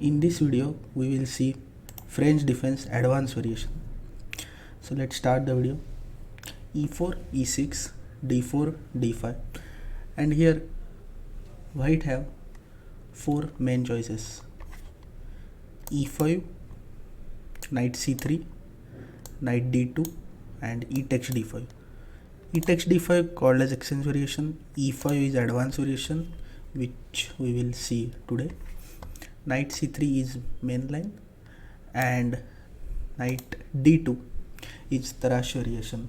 In this video we will see French defense advanced variation. So let's start the video. E4, E6, D4, D5, and here white have four main choices: E5, knight C3, knight D2, and E takes D5. E takes D5 called as exchange variation. E5 is advanced variation, which we will see today. Knight C3 is main line, and knight D2 is Tarrasch variation.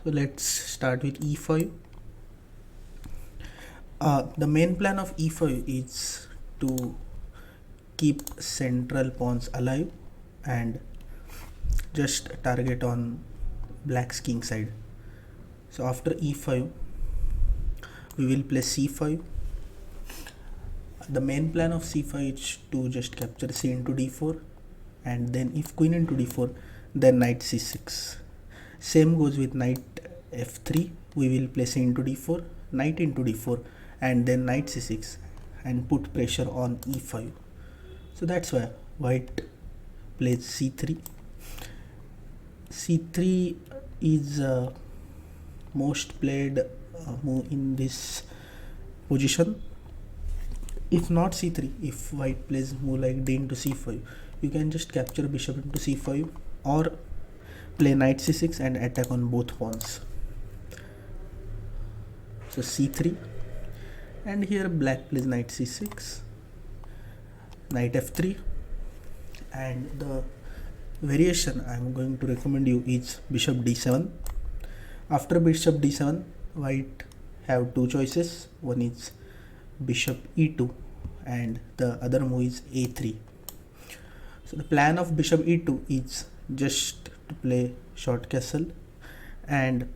So let's start with E5. The main plan of E5 is to keep central pawns alive and just target on black's king side. So after E5 we will play C5. The main plan of C5 is to just capture C into D4, and then if queen into D4 then knight C6. Same goes with knight F3. We will play C into D4, knight into D4, and then knight C6 and put pressure on E5. So that's why white plays C3. C3 is most played move in this position. If not C3, if white plays move like D into C5, you can just capture bishop into C5 or play knight C6 and attack on both pawns. So C3, and here black plays knight C6, knight F3, and the variation I am going to recommend you is bishop D7. After bishop D7, white have two choices. One is bishop E2 and the other move is A3. So the plan of bishop E2 is just to play short castle and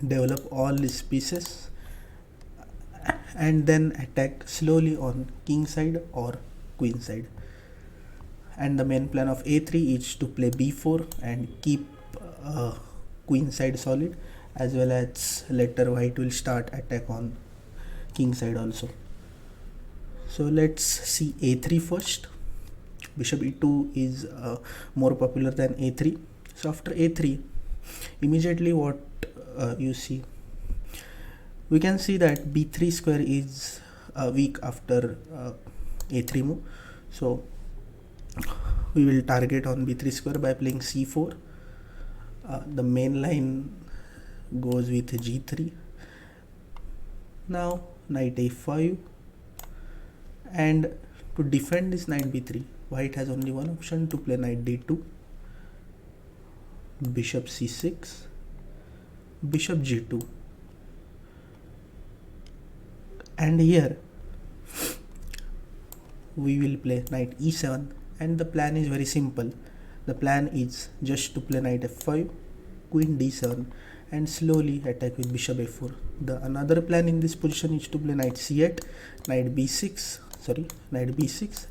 develop all these pieces and then attack slowly on king side or queen side. And the main plan of A3 is to play B4 and keep queen side solid, as well as later white will start attack on king side also. So let's see A3 first. Bishop E2 is more popular than A3. So after A3, immediately what you see, we can see that B3 square is weak after A3 move. So we will target on B3 square by playing C4. The main line goes with G3. Now knight A5, and to defend this knight B3, white has only one option: to play knight D2, bishop C6, bishop G2, and here we will play knight E7. And the plan is very simple. The plan is just to play knight F5, queen D7, and slowly attack with bishop A4. The another plan in this position is to play knight C8, knight B6,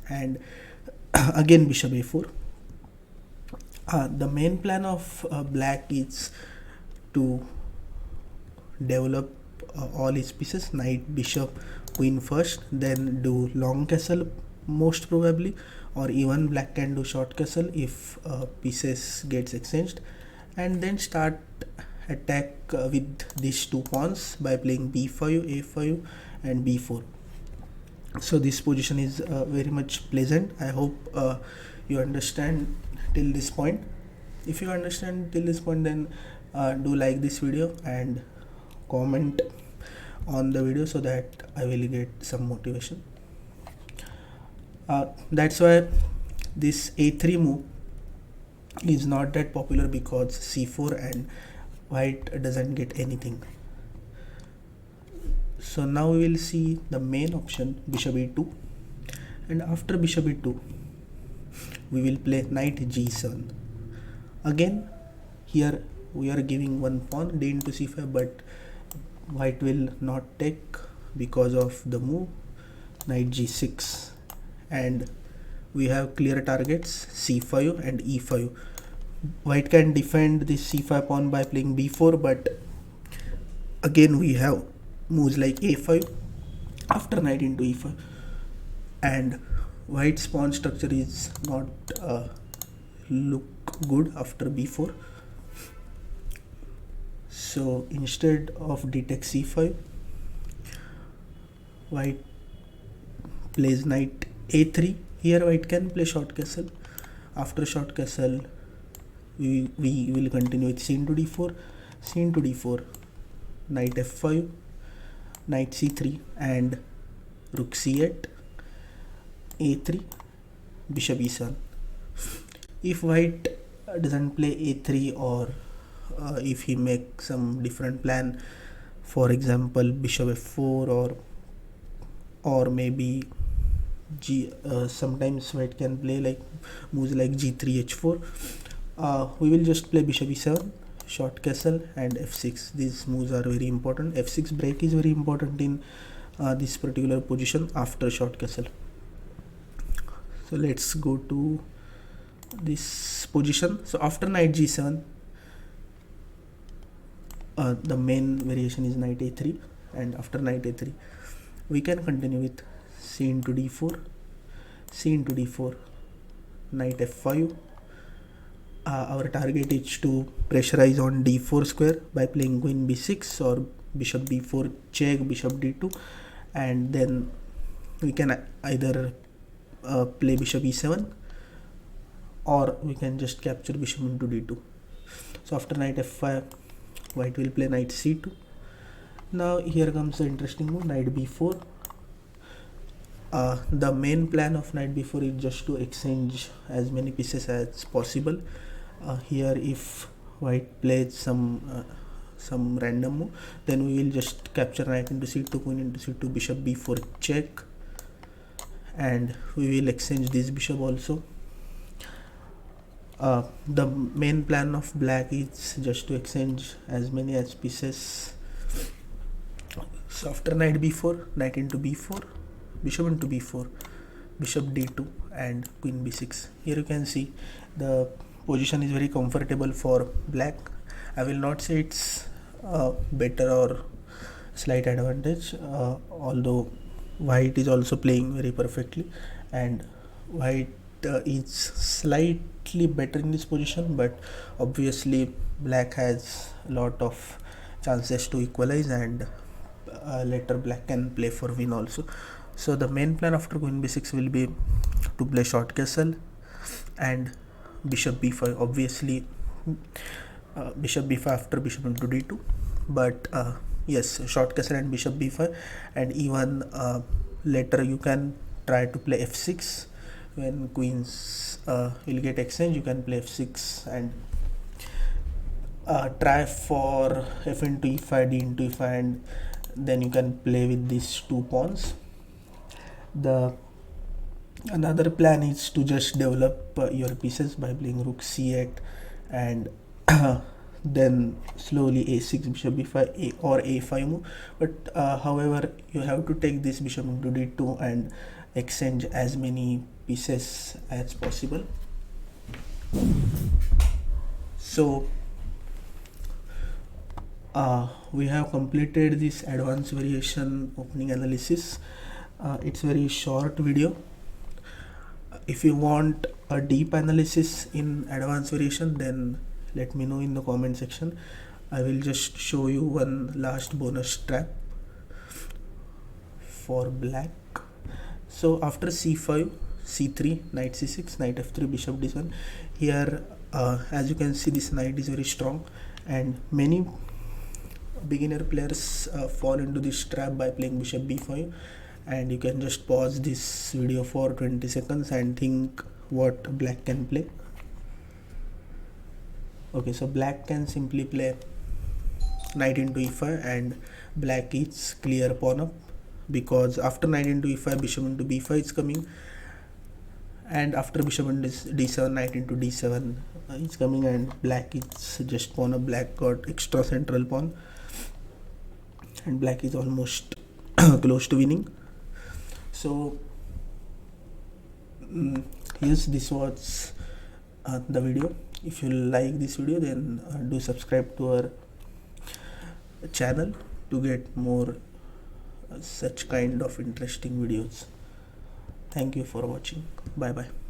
and again bishop A4. The main plan of black is to develop all his pieces: knight, bishop, queen first, then do long castle most probably, or even black can do short castle if pieces gets exchanged, and then start attack with these two pawns by playing B5, A5, and B4. So this position is very much pleasant. I hope you understand till this point. If you understand till this point, then do like this video and comment on the video so that I will get some motivation. That's why this A3 move is not that popular, because C4 and white doesn't get anything. So now we will see the main option, bishop E2, and after bishop E2 we will play knight G7. Again here we are giving one pawn, D into C5, but white will not take because of the move knight G6, and we have clear targets C5 and E5. White can defend this C5 pawn by playing B4, but again we have moves like A5 after knight into E5. and white's pawn structure is not look good after b4. So instead of d takes c5, white plays knight a3. Here white can play short castle. After short castle, we will continue with c into d4, c into d4, knight f5, knight c3, and rook c8, a3, bishop e7. If white doesn't play a3, or if he makes some different plan, for example bishop f4, or maybe sometimes white can play like moves like g3, h4, we will just play bishop e7, short castle, and f6. These moves are very important. f6 break is very important in this particular position after short castle. So let's go to this position. So after knight g7, the main variation is knight a3, and after knight a3 we can continue with c into d4, c into d4, knight f5. Our target is to pressurize on d4 square by playing queen b6 or bishop b4 check, bishop d2, and then we can either play bishop e7, or we can just capture bishop into d2. So after knight f5, white will play knight c2. Now here comes the interesting move, knight b4. The main plan of knight b4 is just to exchange as many pieces as possible. Here if white plays some random move, then we will just capture knight into c2, queen into c2, bishop b4 check, and we will exchange this bishop also. The main plan of black is just to exchange as many as pieces. So after knight b4, knight into b4, bishop into b4, bishop d2, and queen b6. Here you can see the position is very comfortable for black. I will not say it's better or slight advantage, although white is also playing very perfectly, and white is slightly better in this position, but obviously black has a lot of chances to equalize, and later black can play for win also. So the main plan after queen b6 will be to play short castle and bishop b5. Obviously bishop b5 after bishop into d2, but yes, short castle and bishop b5, and even later you can try to play f6. When queens will get exchanged, you can play f6 and try for f into e5, d into e5, and then you can play with these two pawns. Another plan is to just develop your pieces by playing rook c8 and then slowly a6, bishop b5, or a5 move. But however, you have to take this bishop into d2 and exchange as many pieces as possible. So we have completed this advanced variation opening analysis. It's very short video. If you want a deep analysis in advanced variation, then let me know in the comment section. I will just show you one last bonus trap for black. So after c5, c3, knight c6, knight f3, bishop d7. Here as you can see, this knight is very strong, and many beginner players fall into this trap by playing bishop b5. And you can just pause this video for 20 seconds and think what black can play. Okay, so black can simply play knight into e5, and black is clear pawn up, because after knight into e5, bishop into b5 is coming, and after bishop into d7, knight into d7 is coming, and black is just pawn up. Black got extra central pawn, and black is almost close to winning. So yes, this was the video. If you like this video, then do subscribe to our channel to get more such kind of interesting videos. Thank you for watching. Bye bye.